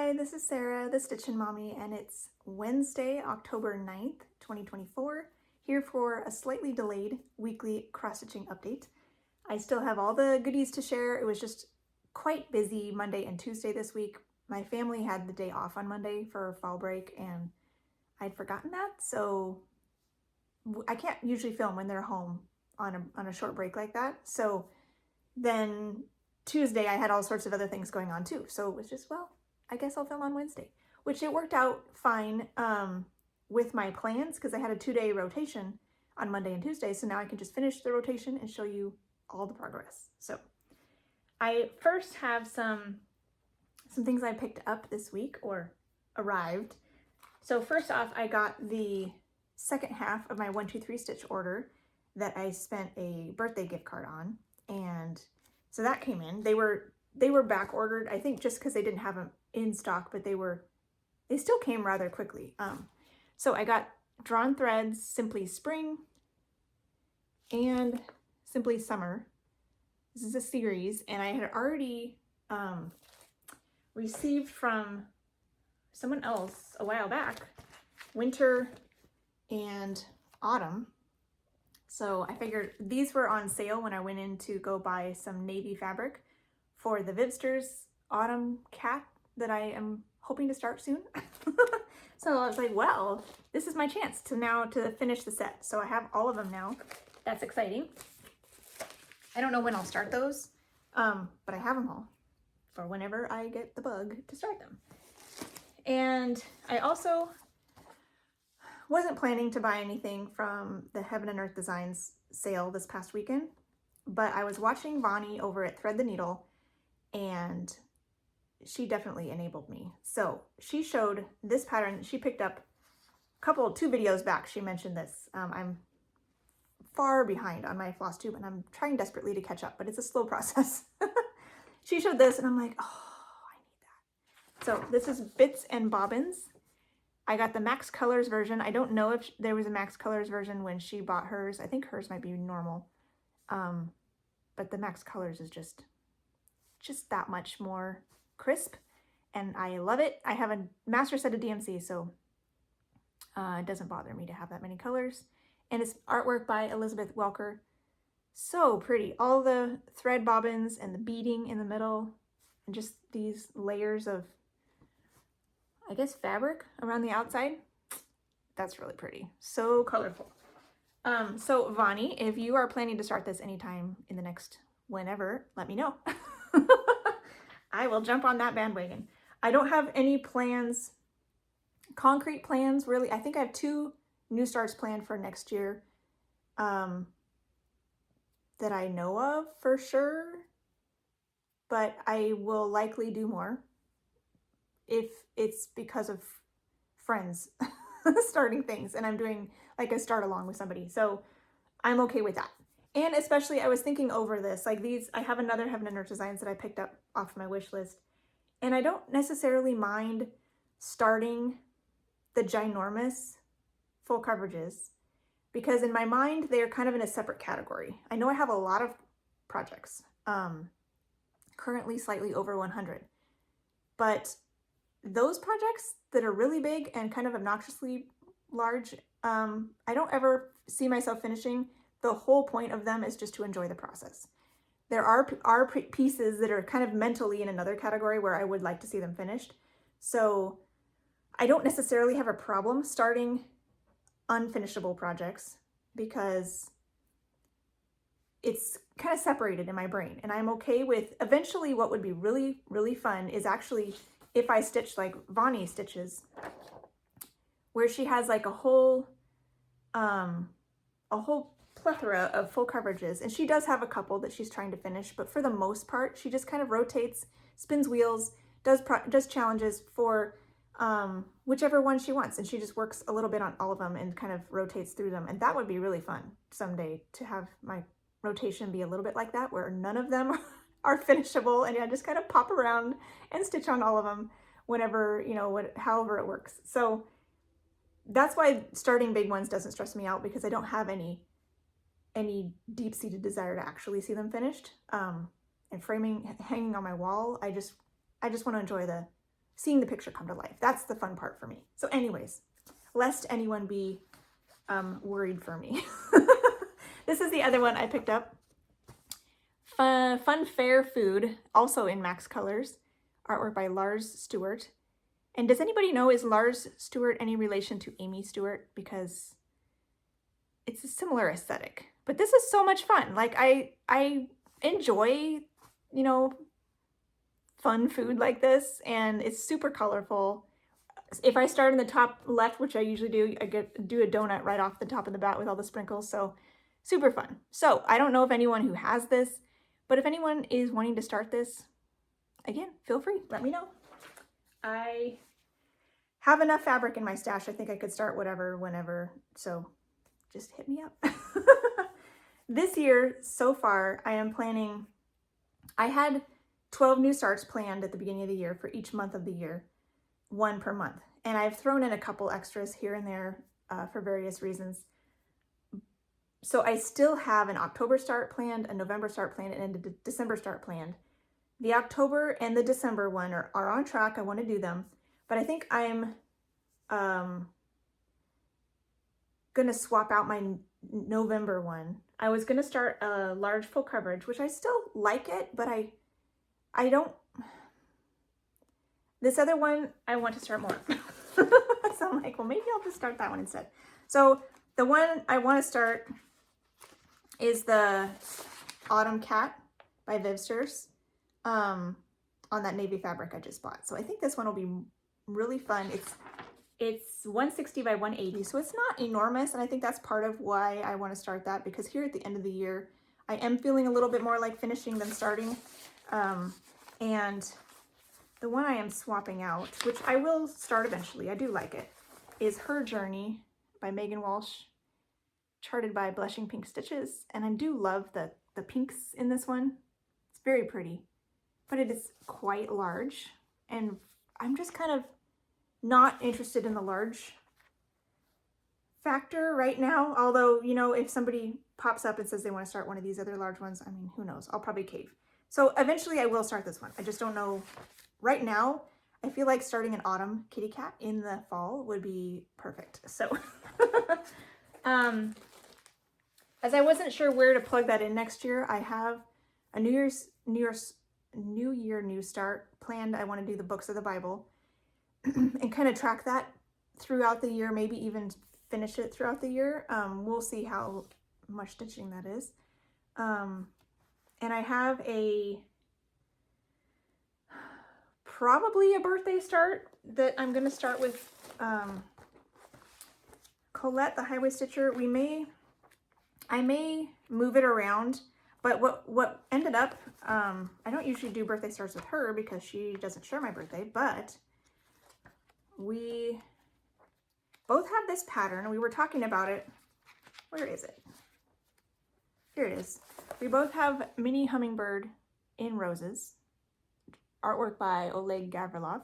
Hi, this is Sarah, the Stitchin' Mommy, and it's Wednesday, October 9th, 2024, here for a slightly delayed weekly cross-stitching update. I still have all the goodies to share. It was just quite busy Monday and Tuesday this week. My family had the day off on Monday for fall break, and I'd forgotten that, so I can't usually film when they're home on a short break like that. So then Tuesday I had all sorts of other things going on too, so it was just, well, I guess I'll film on Wednesday, which it worked out fine with my plans because I had a 2-day rotation on Monday and Tuesday. So now I can just finish the rotation and show you all the progress. So I first have some things I picked up this week or arrived. So first off, I got the second half of my 1-2-3 stitch order that I spent a birthday gift card on. And so that came in. They were back ordered, I think, just because they didn't have them in stock, but they still came rather quickly. So I got Drawn Threads Simply Spring and Simply Summer. This is a series, and I had already received from someone else a while back Winter and Autumn. So I figured these were on sale when I went in to go buy some navy fabric for the Vibsters Autumn Cat that I am hoping to start soon. So I was like, well, this is my chance to finish the set. So I have all of them now. That's exciting. I don't know when I'll start those, but I have them all for whenever I get the bug to start them. And I also wasn't planning to buy anything from the Heaven and Earth Designs sale this past weekend, but I was watching Vonnie over at Thread the Needle, and she definitely enabled me. So she showed this pattern. She picked up two videos back. She mentioned this. I'm far behind on my Flosstube, and I'm trying desperately to catch up, but it's a slow process. She showed this, and I'm like, oh, I need that. So this is Bits and Bobbins. I got the Max Colors version. I don't know if there was a Max Colors version when she bought hers. I think hers might be normal. But the Max Colors is just that much more crisp, and I love it. I have a master set of DMC, so it doesn't bother me to have that many colors. And it's artwork by Elizabeth Welker. So pretty. All the thread bobbins and the beading in the middle, and just these layers of, I guess, fabric around the outside. That's really pretty. So colorful. So Vonnie, if you are planning to start this anytime in the next whenever, let me know. I will jump on that bandwagon. I don't have any plans, concrete plans, really. I think I have 2 new starts planned for next year that I know of for sure, but I will likely do more if it's because of friends starting things and I'm doing like a start along with somebody. So I'm okay with that. And especially I was thinking over this, like these, I have another Heaven and Earth Designs that I picked up off my wish list. And I don't necessarily mind starting the ginormous full coverages because in my mind, they're kind of in a separate category. I know I have a lot of projects, currently slightly over 100, but those projects that are really big and kind of obnoxiously large, I don't ever see myself finishing. The whole point of them is just to enjoy the process. There are pieces that are kind of mentally in another category where I would like to see them finished. So I don't necessarily have a problem starting unfinishable projects because it's kind of separated in my brain. And I'm okay with eventually what would be really, really fun is actually if I stitch like Vonnie stitches, where she has like a whole plethora of full coverages, and she does have a couple that she's trying to finish, but for the most part, she just kind of rotates, spins wheels, does challenges for whichever one she wants, and she just works a little bit on all of them and kind of rotates through them. And that would be really fun someday to have my rotation be a little bit like that, where none of them are finishable, and I just kind of pop around and stitch on all of them whenever, however it works. So that's why starting big ones doesn't stress me out, because I don't have any deep-seated desire to actually see them finished and hanging on my wall. I just want to enjoy seeing the picture come to life. That's the fun part for me. So anyways, lest anyone be worried for me. This is the other one I picked up. Fun Fair Food, also in Max Colors. Artwork by Lars Stewart. And does anybody know, is Lars Stewart any relation to Amy Stewart? Because it's a similar aesthetic. But this is so much fun. Like, I enjoy, you know, fun food like this, and it's super colorful. If I start in the top left, which I usually do, I do a donut right off the top of the bat with all the sprinkles, so super fun. So I don't know if anyone who has this, but if anyone is wanting to start this, again, feel free, let me know. I have enough fabric in my stash. I think I could start whatever, whenever, so just hit me up. This year, so far, I am planning, I had 12 new starts planned at the beginning of the year for each month of the year, one per month. And I've thrown in a couple extras here and there for various reasons. So I still have an October start planned, a November start planned, and a December start planned. The October and the December one are on track. I want to do them. But I think I'm going to swap out my November one. I was going to start a large full coverage, which I still like it, but I don't, this other one, I want to start more. So I'm like, well, maybe I'll just start that one instead. So the one I want to start is the Autumn Cat by Vivsters on that navy fabric I just bought. So I think this one will be really fun. It's 160 by 180, so it's not enormous, and I think that's part of why I want to start that, because here at the end of the year, I am feeling a little bit more like finishing than starting. And the one I am swapping out, which I will start eventually, I do like it, is Her Journey by Megan Walsh, charted by Blushing Pink Stitches. And I do love the pinks in this one. It's very pretty, but it is quite large. And I'm just kind of not interested in the large factor right now. Although, you know, if somebody pops up and says they want to start one of these other large ones, I mean, who knows? I'll probably cave. So eventually I will start this one. I just don't know. Right now, I feel like starting an autumn kitty cat in the fall would be perfect. So, as I wasn't sure where to plug that in next year, I have a New Year, New Start planned. I want to do the books of the Bible and kind of track that throughout the year, maybe even finish it throughout the year. We'll see how much stitching that is. And I have probably a birthday start that I'm going to start with Colette, the Highway Stitcher. I may move it around, but what ended up, I don't usually do birthday starts with her because she doesn't share my birthday, but we both have this pattern. We were talking about it. Where is it? Here it is. We both have Mini Hummingbird in Roses, artwork by Oleg Gavrilov,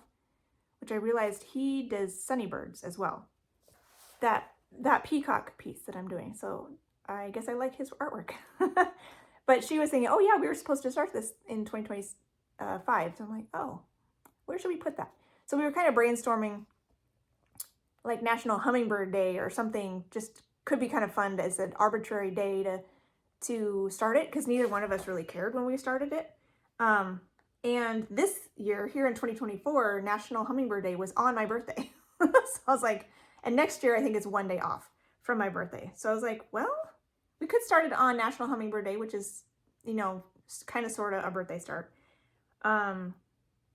which I realized he does Sunnybirds as well. That peacock piece that I'm doing. So I guess I like his artwork. But she was thinking, oh yeah, we were supposed to start this in 2025. So I'm like, oh, where should we put that? So we were kind of brainstorming like National Hummingbird Day or something. Just could be kind of fun as an arbitrary day to start it, because neither one of us really cared when we started it. And this year, here in 2024, National Hummingbird Day was on my birthday. So I was like, and next year I think it's one day off from my birthday. So I was like, well, we could start it on National Hummingbird Day, which is, you know, kind of sort of a birthday start.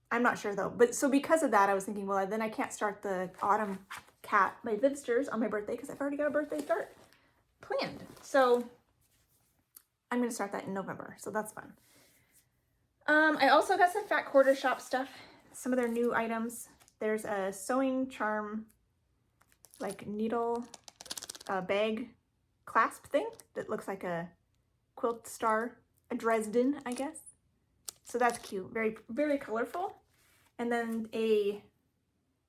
I'm not sure though. But so because of that, I was thinking, well, then I can't start the Autumn Cat by Vivsters on my birthday because I've already got a birthday start planned. So I'm going to start that in November. So that's fun. I also got some Fat Quarter Shop stuff, some of their new items. There's a sewing charm, like needle bag clasp thing that looks like a quilt star, a Dresden, I guess. So that's cute, very, very colorful. And then a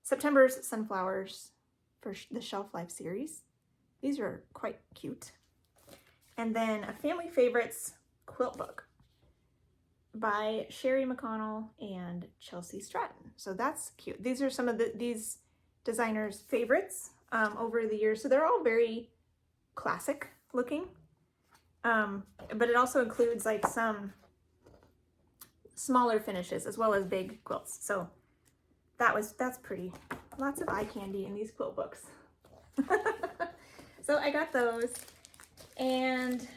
September's Sunflowers for the Shelf Life series. These are quite cute. And then a Family Favorites quilt book. by Sherry McConnell and Chelsea Stratton. So that's cute. These are some of these designers' favorites over the years. So they're all very classic looking. But it also includes like some smaller finishes as well as big quilts. So that's pretty. Lots of eye candy in these quilt books. So I got those, and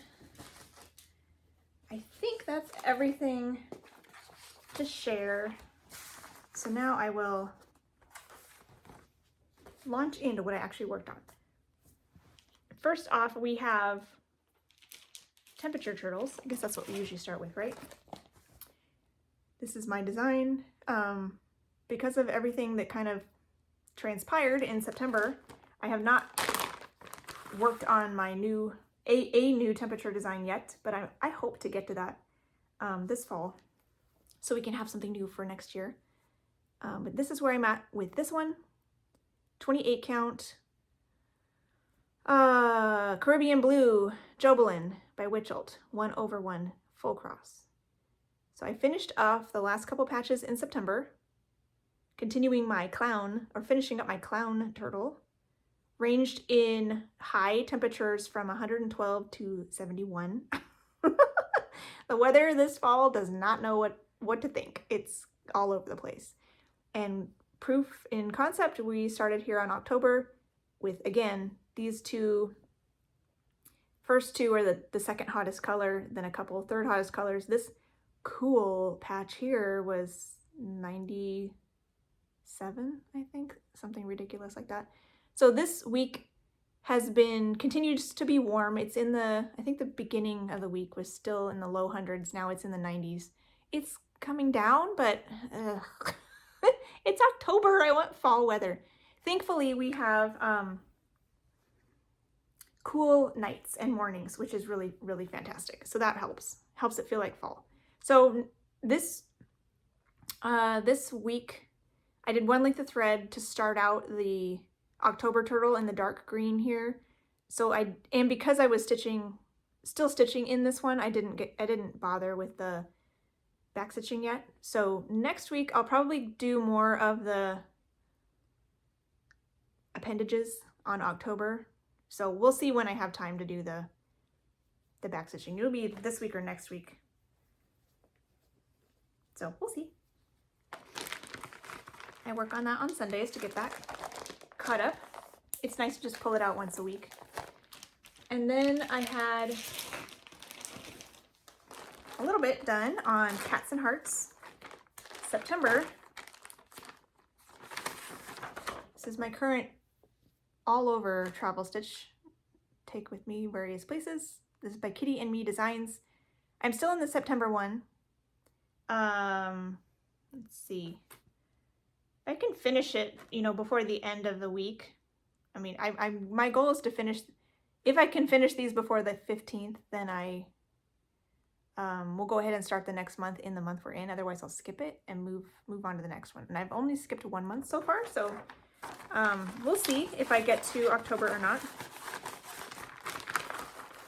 I think that's everything to share. So now I will launch into what I actually worked on. First off, we have temperature turtles. I guess that's what we usually start with, right? This is my design. Because of everything that kind of transpired in September, I have not worked on my new a new temperature design yet, but I hope to get to that this fall so we can have something new for next year. But this is where I'm at with this one. 28 count Caribbean Blue Jobelin by Witchelt, 1/1 full cross. So I finished off the last couple patches in September, continuing my clown, or finishing up my clown turtle, ranged in high temperatures from 112 to 71. The weather this fall does not know what to think. It's all over the place. And proof in concept, we started here on October with, again, these two. First two are the second hottest color, then a couple third hottest colors. This cool patch here was 97, I think, something ridiculous like that. So this week continues to be warm. It's in I think the beginning of the week was still in the low hundreds. Now it's in the 90s. It's coming down, but it's October. I want fall weather. Thankfully, we have cool nights and mornings, which is really, really fantastic. So that helps it feel like fall. So this week I did one length of thread to start out the October turtle in the dark green here. So because I was still stitching in this one, I didn't bother with the back stitching yet. So next week I'll probably do more of the appendages on October. So we'll see when I have time to do the back stitching. It'll be this week or next week. So we'll see. I work on that on Sundays to get that cut up. It's nice to just pull it out once a week. And then I had a little bit done on Cats and Hearts, September. This is my current all over travel stitch. Take with me various places. This is by Kitty and Me Designs. I'm still in the September one. Let's see. I can finish it, before the end of the week. I mean, my goal is to finish. If I can finish these before the 15th, then I will go ahead and start the next month in the month we're in. Otherwise, I'll skip it and move on to the next one. And I've only skipped 1 month so far, so we'll see if I get to October or not.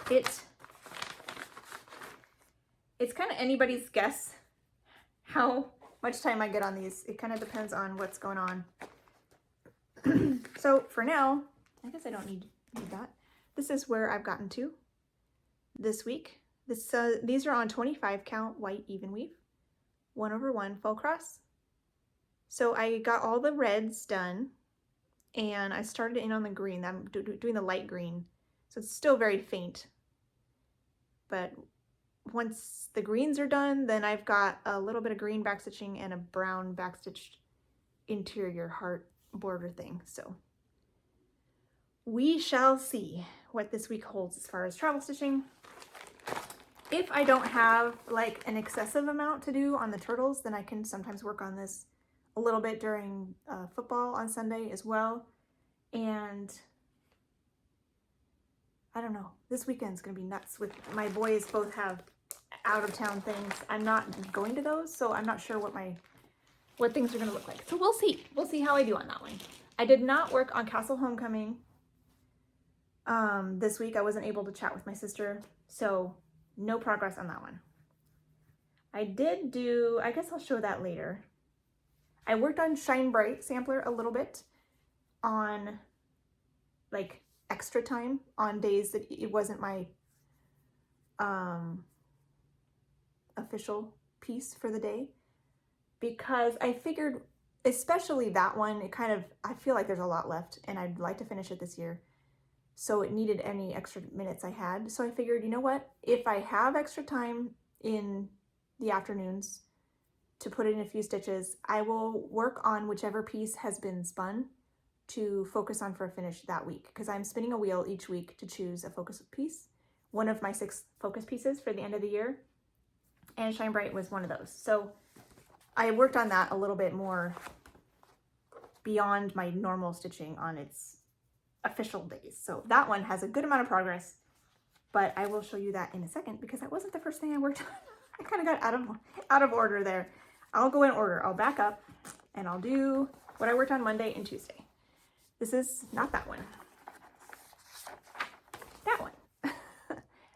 It's kind of anybody's guess how much time I get on these. It kind of depends on what's going on. So for now, I guess I don't need that. This is where I've gotten to this week. These are on 25 count white even weave, 1/1 full cross. So I got all the reds done, and I started in on the green. I'm doing the light green, so it's still very faint. But once the greens are done, then I've got a little bit of green backstitching and a brown backstitched interior heart border thing. So we shall see what this week holds as far as travel stitching. If I don't have like an excessive amount to do on the turtles, then I can sometimes work on this a little bit during football on Sunday as well. And I don't know, this weekend's gonna be nuts. With my boys both have out of town things. I'm not going to those, so I'm not sure what things are gonna look like. So we'll see. We'll see how I do on that one. I did not work on Castle Homecoming this week. I wasn't able to chat with my sister, so no progress on that one. I did do, I guess I'll show that later. I worked on Shine Bright sampler a little bit on like extra time on days that it wasn't my official piece for the day, because I figured, especially that one, it kind of, I feel like there's a lot left and I'd like to finish it this year. So it needed any extra minutes I had. So I figured, you know what, if I have extra time in the afternoons to put in a few stitches, I will work on whichever piece has been spun to focus on for a finish that week, because I'm spinning a wheel each week to choose a focus piece, one of my 6 focus pieces for the end of the year, and Shine Bright was one of those. So I worked on that a little bit more beyond my normal stitching on its official days. So that one has a good amount of progress, but I will show you that in a second because that wasn't the first thing I worked on. I kind of got out of order there. I'll go in order. I'll back up and I'll do what I worked on Monday and Tuesday. This is not that one. That one.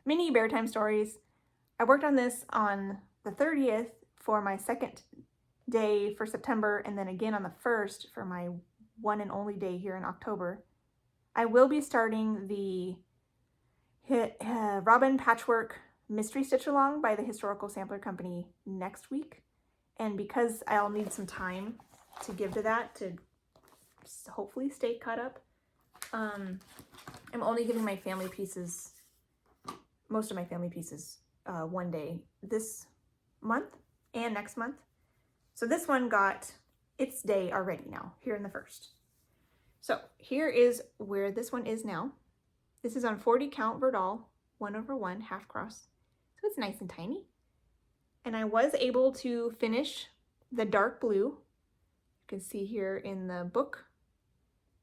Mini Bear Time Stories. I worked on this on the 30th for my second day for September, and then again on the 1st for my one and only day here in October. I will be starting the Robin Patchwork Mystery Stitch Along by the Historical Sampler Company next week. And because I'll need some time to give to that to hopefully stay caught up, I'm only giving my family pieces, most of my family pieces, one day this month and next month. So this one got its day already now, here in the 1st. So here is where this one is now. This is on 40 count Verdal, 1/1 half cross. So it's nice and tiny. And I was able to finish the dark blue. You can see here in the book,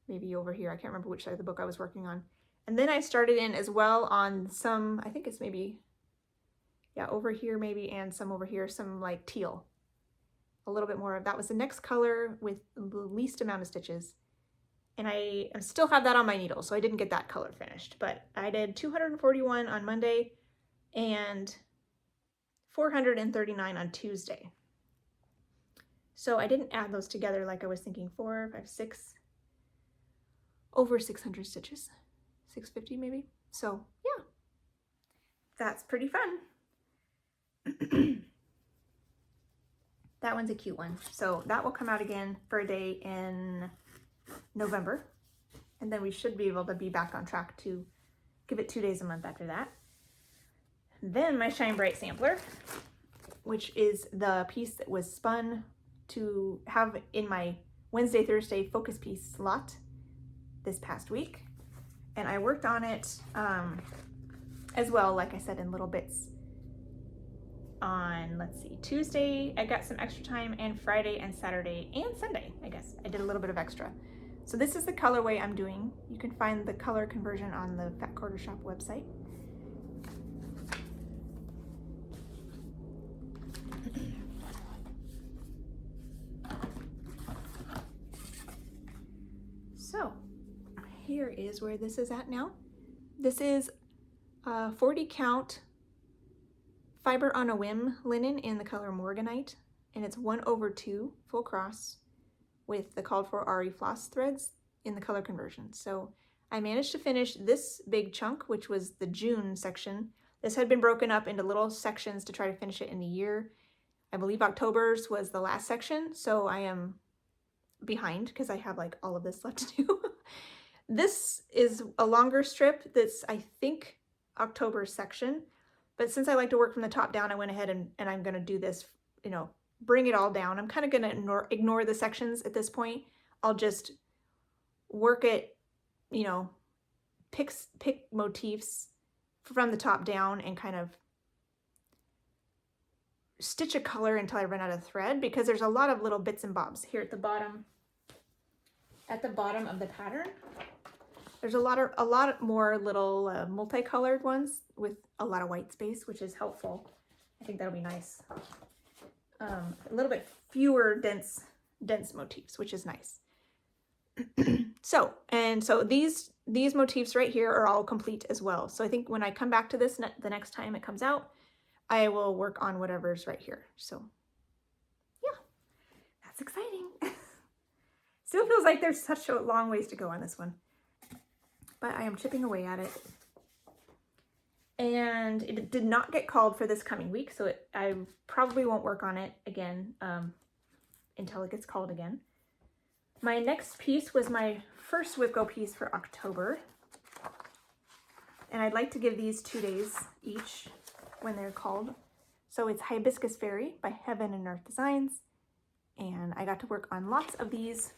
maybe over here, I can't remember which side of the book I was working on. And then I started in as well on some, I think it's maybe, yeah, over here maybe, and some over here, some like teal. A little bit more of that was the next color with the least amount of stitches. And I still have that on my needle, so I didn't get that color finished. But I did 241 on Monday and 439 on Tuesday. So I didn't add those together like I was thinking. 4, 5, 6, over 600 stitches, 650 maybe. So yeah, that's pretty fun. That one's a cute one. So that will come out again for a day in November. And then we should be able to be back on track to give it 2 days a month after that. Then my Shine Bright sampler, which is the piece that was spun to have in my Wednesday, Thursday focus piece slot this past week. And I worked on it as well, like I said, in little bits on, let's see, Tuesday, I got some extra time, and Friday and Saturday and Sunday, I guess, I did a little bit of extra. So this is the colorway I'm doing. You can find the color conversion on the Fat Quarter Shop website. So here is where this is at now. This is 40 count Fiber on a Whim linen in the color Morganite, and it's 1/2 full cross with the called for RE floss threads in the color conversion. So I managed to finish this big chunk, which was the June section. This had been broken up into little sections to try to finish it in a year. I believe October's was the last section, so I am behind because I have like all of this left to do. This is a longer strip that's, I think, October's section. But since I like to work from the top down, I went ahead and I'm going to do this, you know, bring it all down. I'm kind of going to ignore the sections at this point. I'll just work it, you know, pick motifs from the top down and kind of stitch a color until I run out of thread, because there's a lot of little bits and bobs here at the bottom of the pattern. There's a lot more little multicolored ones with a lot of white space, which is helpful. I think that'll be nice. A little bit fewer dense motifs, which is nice. So these motifs right here are all complete as well. So I think when I come back to this the next time it comes out, I will work on whatever's right here. So yeah, that's exciting. Still feels like there's such a long ways to go on this one, but I am chipping away at it. And it did not get called for this coming week, so I probably won't work on it again until it gets called again. My next piece was my first Whipco piece for October. And I'd like to give these 2 days each when they're called. So it's Hibiscus Fairy by Heaven and Earth Designs. And I got to work on lots of these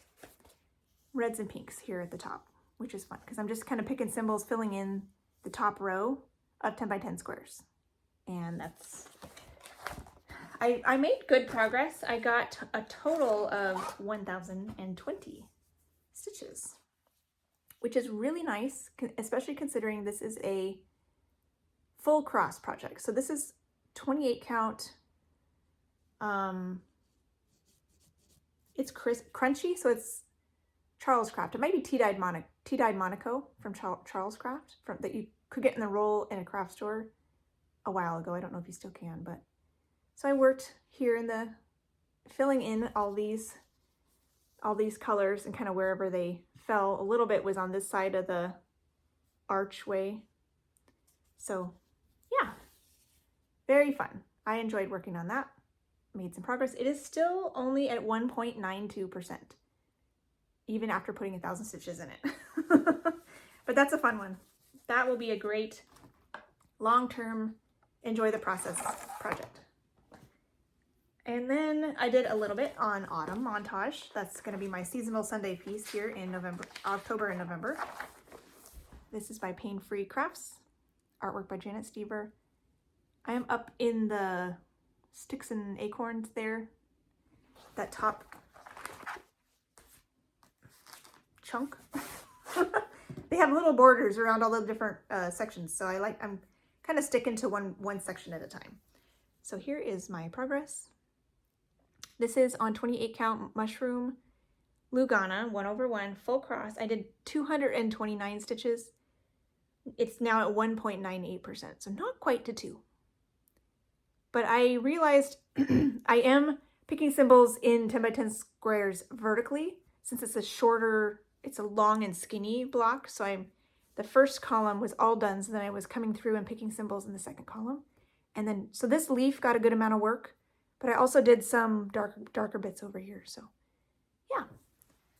reds and pinks here at the top, which is fun because I'm just kind of picking symbols, filling in the top row of 10 by 10 squares. And that's, I made good progress. I got a total of 1,020 stitches, which is really nice, especially considering this is a full cross project. So this is 28 count. It's crunchy, so it's Charles Craft. It might be tea-dyed Monaco from Charles Craft that you could get in the roll in a craft store a while ago. I don't know if you still can, but so I worked here in the filling in all these colors and kind of wherever they fell. A little bit was on this side of the archway. So yeah, very fun. I enjoyed working on that. Made some progress. It is still only at 1.92%, even after putting 1,000 stitches in it. But that's a fun one. That will be a great long-term enjoy the process project. And then I did a little bit on Autumn Montage. That's going to be my seasonal Sunday piece here in October and November. This is by Pain Free Crafts, artwork by Janet Stever. I am up in the sticks and acorns there, that top chunk. They have little borders around all the different sections, so I'm kind of sticking to one section at a time. So here is my progress. This is on 28 count mushroom Lugana 1/1 full cross. I did 229 stitches. It's now at 1.98%, so not quite to 2. But I realized I am picking symbols in 10 by 10 squares vertically, since it's it's a long and skinny block. So the first column was all done, so then I was coming through and picking symbols in the second column. And then, so this leaf got a good amount of work, but I also did some darker bits over here. So yeah.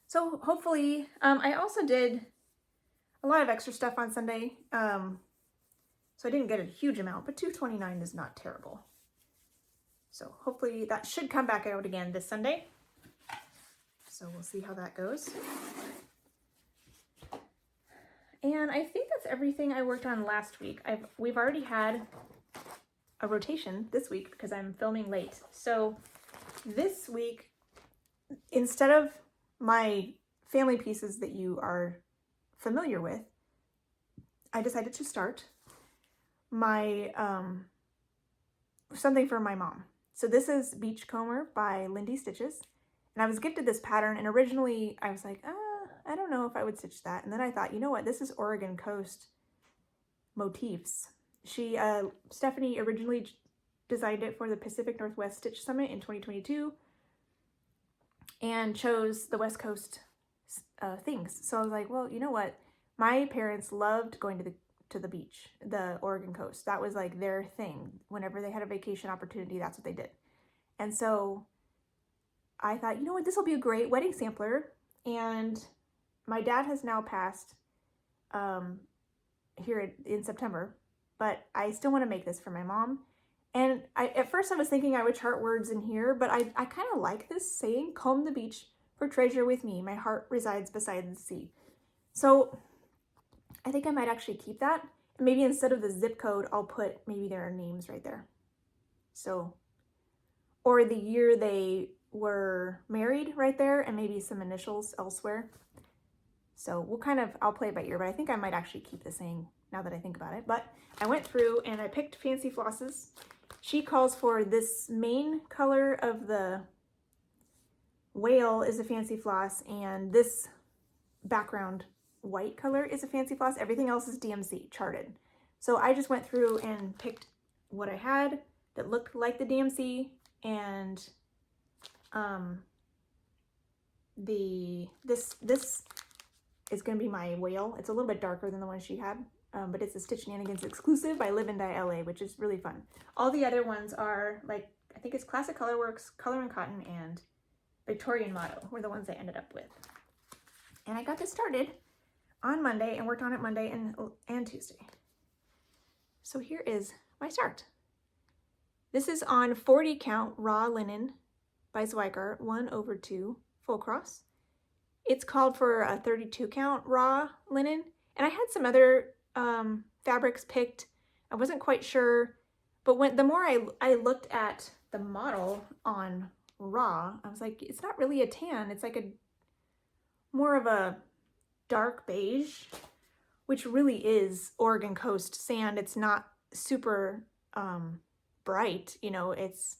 So hopefully, I also did a lot of extra stuff on Sunday. So I didn't get a huge amount, but 229 is not terrible. So hopefully that should come back out again this Sunday. So we'll see how that goes. And I think that's everything I worked on last week. We've already had a rotation this week because I'm filming late. So this week, instead of my family pieces that you are familiar with, I decided to start my something for my mom. So this is Beachcomber by Lindy Stitches. And I was gifted this pattern, and originally I was like, I don't know if I would stitch that. And then I thought, you know what, this is Oregon Coast motifs. Stephanie originally designed it for the Pacific Northwest Stitch Summit in 2022 and chose the West Coast things. So I was like, well, you know what, my parents loved going to the beach, the Oregon coast. That was like their thing. Whenever they had a vacation opportunity, that's what they did. And so I thought, you know what, this will be a great wedding sampler. And my dad has now passed here in September, but I still want to make this for my mom. And at first I was thinking I would chart words in here, but I kind of like this saying, comb the beach for treasure with me. My heart resides beside the sea. So I think I might actually keep that. And maybe instead of the zip code, I'll put maybe their names right there. So, or the year they were married right there, and maybe some initials elsewhere. So I'll play it by ear, but I think I might actually keep the saying now that I think about it. But I went through and I picked fancy flosses. She calls for this main color of the whale is a fancy floss, and this background white color is a fancy floss. Everything else is DMC charted. So I just went through and picked what I had. that look like the DMC, and this is going to be my whale. It's a little bit darker than the one she had, but it's a Stitch Shenanigans exclusive by Live and Die LA, which is really fun. All the other ones are like, I think it's Classic Colorworks, Color and Cotton, and Victorian Motto were the ones I ended up with. And I got this started on Monday and worked on it Monday and Tuesday. So here is my start. This is on 40 count raw linen by Zweigart, 1/2 full cross. It's called for a 32 count raw linen, and I had some other fabrics picked. I wasn't quite sure, but the more I looked at the model on raw, I was like, it's not really a tan. It's like more of a dark beige, which really is Oregon coast sand. It's not super bright, you know, it's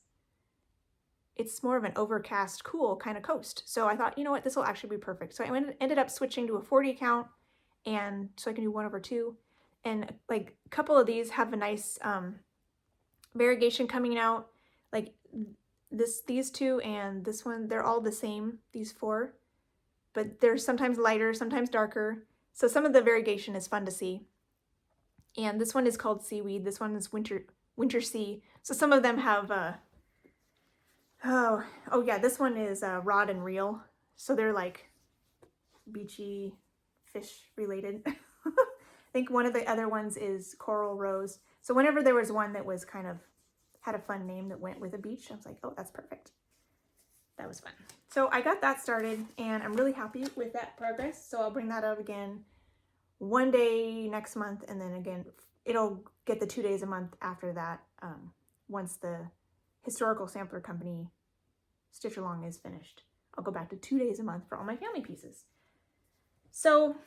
more of an overcast, cool kind of coast. So I thought, you know what, this will actually be perfect. So I ended up switching to a 40 count, and so I can do 1/2. And like a couple of these have a nice variegation coming out. Like these two and this one, they're all the same, these four, but they're sometimes lighter, sometimes darker. So some of the variegation is fun to see. And this one is called Seaweed. This one is Winter Sea. So some of them have oh yeah, this one is Rod and Reel. So they're like beachy fish related. I think one of the other ones is Coral Rose. So whenever there was one that was kind of had a fun name that went with a beach, I was like, oh, that's perfect. That was fun. So I got that started, and I'm really happy with that progress. So I'll bring that out again one day next month, and then again, it'll get the 2 days a month after that, once the Historical Sampler Company Stitch Along is finished. I'll go back to 2 days a month for all my family pieces. So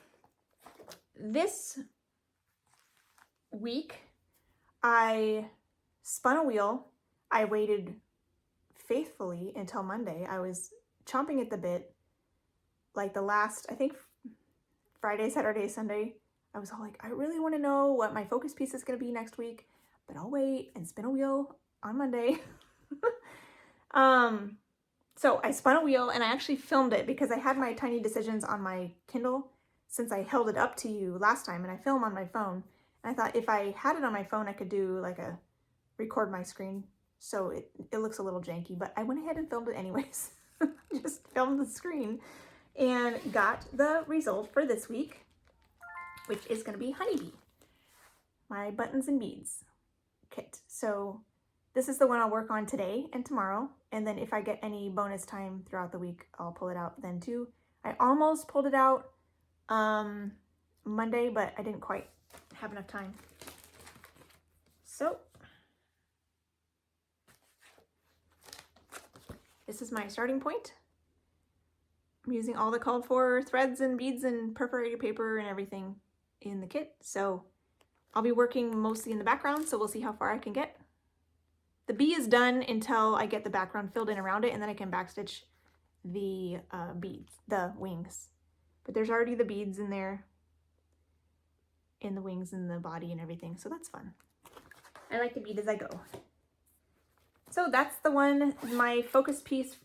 this week, I spun a wheel. I waited faithfully until Monday. I was chomping at the bit, like the last, I think Friday, Saturday, Sunday. I was all like, I really want to know what my focus piece is going to be next week, but I'll wait and spin a wheel on Monday. So I spun a wheel, and I actually filmed it because I had my tiny decisions on my Kindle since I held it up to you last time, and I film on my phone. And I thought if I had it on my phone, I could do like a record my screen. So it looks a little janky, but I went ahead and filmed it anyways. Just filmed the screen and got the result for this week, which is going to be Honeybee, my buttons and beads kit. So this is the one I'll work on today and tomorrow. And then if I get any bonus time throughout the week, I'll pull it out then too. I almost pulled it out Monday, but I didn't quite have enough time. So this is my starting point. I'm using all the called for threads and beads and perforated paper and everything in the kit. So I'll be working mostly in the background, so we'll see how far I can get. The bee is done until I get the background filled in around it, and then I can backstitch the beads, the wings. But there's already the beads in there, in the wings and the body and everything, so that's fun. I like to bead as I go. So that's the one, my focus piece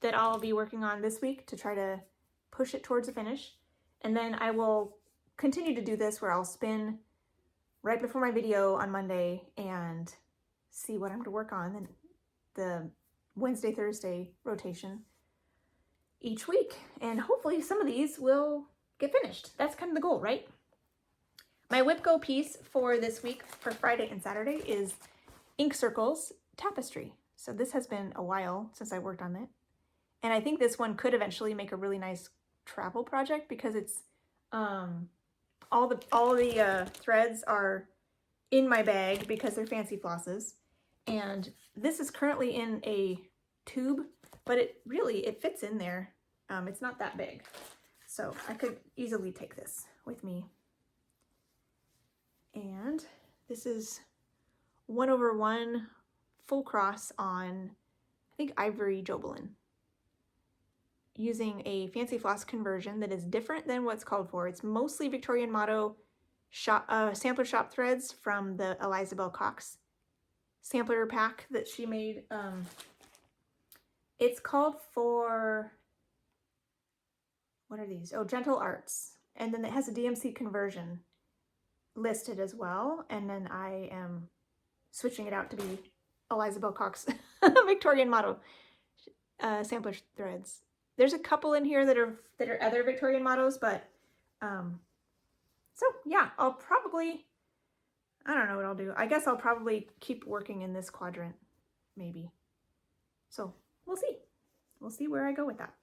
that I'll be working on this week to try to push it towards a finish. And then I will continue to do this where I'll spin right before my video on Monday and see what I'm going to work on in the Wednesday, Thursday rotation each week. And hopefully some of these will get finished. That's kind of the goal, right? My WhipGo piece for this week for Friday and Saturday is Ink Circles Tapestry. So this has been a while since I worked on it. And I think this one could eventually make a really nice travel project because it's all the threads are in my bag because they're fancy flosses. And this is currently in a tube, but it fits in there. It's not that big. So I could easily take this with me. And this is 1/1 full cross on, I think, Ivory Jobelin, using a fancy floss conversion that is different than what's called for. It's mostly Victorian Motto sampler shop threads from the Eliza Bell Cox sampler pack that she made. It's called for, what are these? Oh, Gentle Arts. And then it has a DMC conversion listed as well. And then I am switching it out to be Eliza Bocock's Victorian model sampler threads. There's a couple in here that are other Victorian models, but so yeah, I'll probably, I don't know what I'll do. I guess I'll probably keep working in this quadrant, maybe. So we'll see. We'll see where I go with that.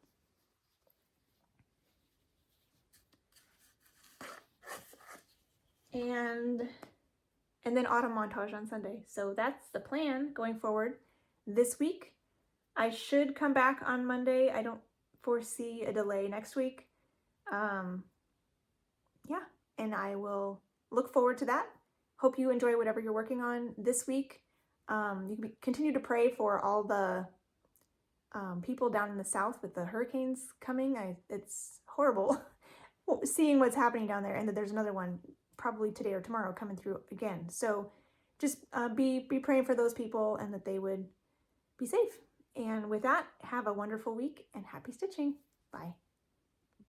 And then autumn montage on Sunday. So that's the plan going forward this week. I should come back on Monday. I don't foresee a delay next week. Yeah, and I will look forward to that. Hope you enjoy whatever you're working on this week. You can continue to pray for all the people down in the south with the hurricanes coming. It's horrible seeing what's happening down there, and that there's another one probably today or tomorrow coming through again. So just be praying for those people and that they would be safe. And with that, have a wonderful week and happy stitching. Bye.